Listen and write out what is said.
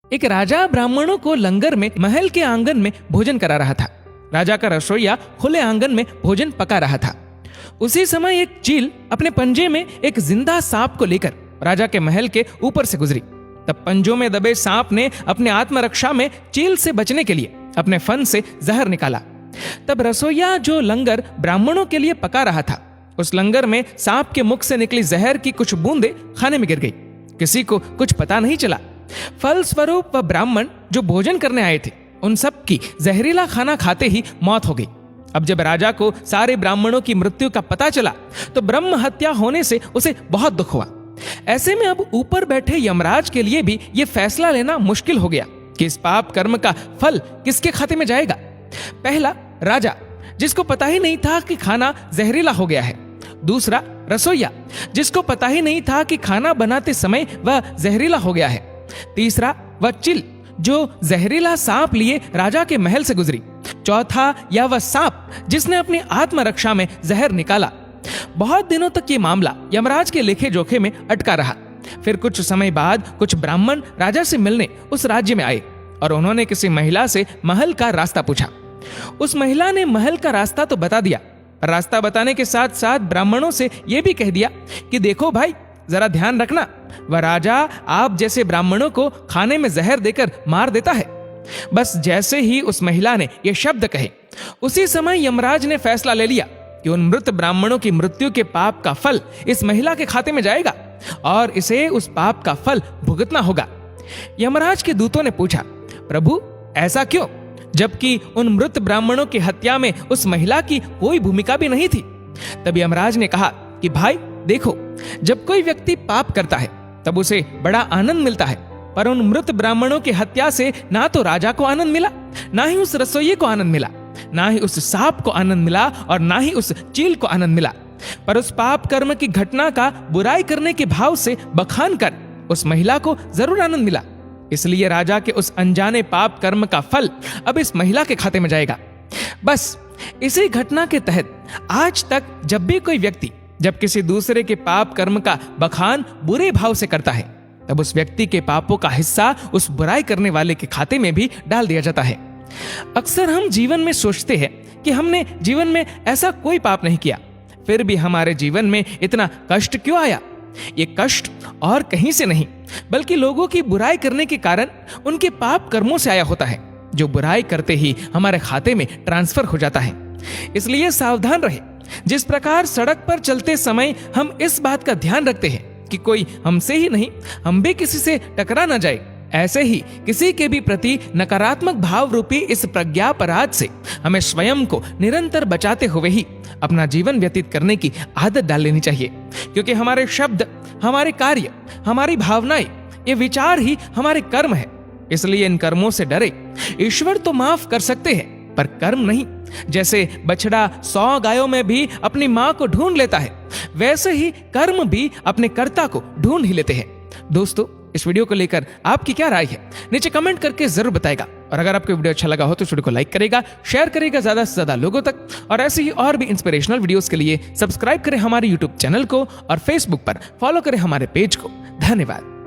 एक राजा ब्राह्मणों को लंगर में महल के आंगन में भोजन करा रहा था। राजा का रसोइया खुले आंगन में भोजन पका रहा था। उसी समय एक चील अपने पंजे में एक जिंदा सांप को लेकर राजा के महल के ऊपर से गुजरी। तब पंजों में दबे सांप ने अपने आत्मरक्षा में चील से बचने के लिए अपने फन से जहर निकाला। तब रसोइया जो लंगर ब्राह्मणों के लिए पका रहा था, उस लंगर में सांप के मुख से निकली जहर की कुछ बूंदें खाने में गिर गई। किसी को कुछ पता नहीं चला। फलस्वरूप वह ब्राह्मण जो भोजन करने आए थे, उन सब की जहरीला खाना खाते ही मौत हो गई। अब जब राजा को सारे ब्राह्मणों की मृत्यु का पता चला तो ब्रह्म हत्या होने से उसे बहुत दुख हुआ। ऐसे में अब ऊपर बैठे यमराज के लिए भी यह फैसला लेना मुश्किल हो गया कि इस पाप कर्म का फल किसके खाते में जाएगा। पहला, राजा जिसको पता ही नहीं था कि खाना जहरीला हो गया है। दूसरा, रसोइया जिसको पता ही नहीं था कि खाना बनाते समय वह जहरीला हो गया है। तीसरा, वह चील जो जहरीला सांप लिए राजा के महल से गुजरी। चौथा, या वह सांप जिसने अपनी आत्मरक्षा में जहर निकाला। बहुत दिनों तक ये मामला यमराज के लेखे जोखे में अटका रहा। फिर कुछ समय बाद कुछ ब्राह्मण राजा से मिलने उस राज्य में आए और उन्होंने किसी महिला से महल का रास्ता पूछा। उस महिला ने महल का रास्ता तो बता दिया, रास्ता बताने के साथ साथ ब्राह्मणों से यह भी कह दिया कि देखो भाई, जरा ध्यान रखना, वह राजा आप जैसे ब्राह्मणों को खाने में जहर देकर मार देता है। बस जैसे ही उस महिला ने यह शब्द कहे, उसी समय यमराज ने फैसला ले लिया कि उन मृत ब्राह्मणों की मृत्यु के पाप का फल इस महिला के खाते में जाएगा और इसे उस पाप का फल भुगतना होगा। यमराज के दूतों ने पूछा, प्रभु ऐसा क्यों, जबकि उन मृत ब्राह्मणों की हत्या में उस महिला की कोई भूमिका भी नहीं थी। तब यमराज ने कहा कि भाई देखो, जब कोई व्यक्ति पाप करता है तब उसे बड़ा आनंद मिलता है, पर उन मृत ब्राह्मणों की हत्या से ना तो राजा को आनंद मिला, ना ही उस रसोइये को आनंद मिला, ना ही उस सांप को आनंद मिला और ना ही उस चील को आनंद मिला। पर उस पाप कर्म की घटना का बुराई करने के भाव से बखान कर उस महिला को जरूर आनंद मिला। इसलिए राजा के उस अनजाने पाप कर्म का फल अब इस महिला के खाते में जाएगा। बस इसी घटना के तहत आज तक जब भी कोई व्यक्ति जब किसी दूसरे के पाप कर्म का बखान बुरे भाव से करता है, तब उस व्यक्ति के पापों का हिस्सा उस बुराई करने वाले के खाते में भी डाल दिया जाता है। अक्सर हम जीवन में सोचते हैं कि हमने जीवन में ऐसा कोई पाप नहीं किया, फिर भी हमारे जीवन में इतना कष्ट क्यों आया। ये कष्ट और कहीं से नहीं, बल्कि लोगों की बुराई करने के कारण उनके पाप कर्मों से आया होता है, जो बुराई करते ही हमारे खाते में ट्रांसफर हो जाता है। इसलिए सावधान रहे। जिस प्रकार सड़क पर चलते समय हम इस बात का ध्यान रखते हैं कि कोई हमसे ही नहीं, हम भी किसी से टकरा न जाए, ऐसे ही किसी के भी प्रति नकारात्मक भाव रूपी इस प्रज्ञापराध से हमें स्वयं को निरंतर बचाते हुए ही अपना जीवन व्यतीत करने की आदत डाल लेनी चाहिए। क्योंकि हमारे शब्द, हमारे कार्य, हमारी भावनाएं, ये विचार ही हमारे कर्म है। इसलिए इन कर्मों से डरे। ईश्वर तो माफ कर सकते हैं, पर कर्म नहीं। जैसे बछड़ा 100 गायों में भी अपनी मां को ढूंढ लेता है, वैसे ही कर्म भी अपने कर्ता को ढूंढ ही लेते हैं। दोस्तों, इस वीडियो को लेकर आपकी क्या राय है, नीचे कमेंट करके जरूर बताएगा। और अगर आपको वीडियो अच्छा लगा हो तो वीडियो को लाइक करेगा, शेयर करेगा ज्यादा से ज्यादा लोगों तक। और ऐसे ही और भी इंस्पिरेशनल वीडियोस के लिए सब्सक्राइब करें हमारे यूट्यूब चैनल को और फेसबुक पर फॉलो करें हमारे पेज को। धन्यवाद।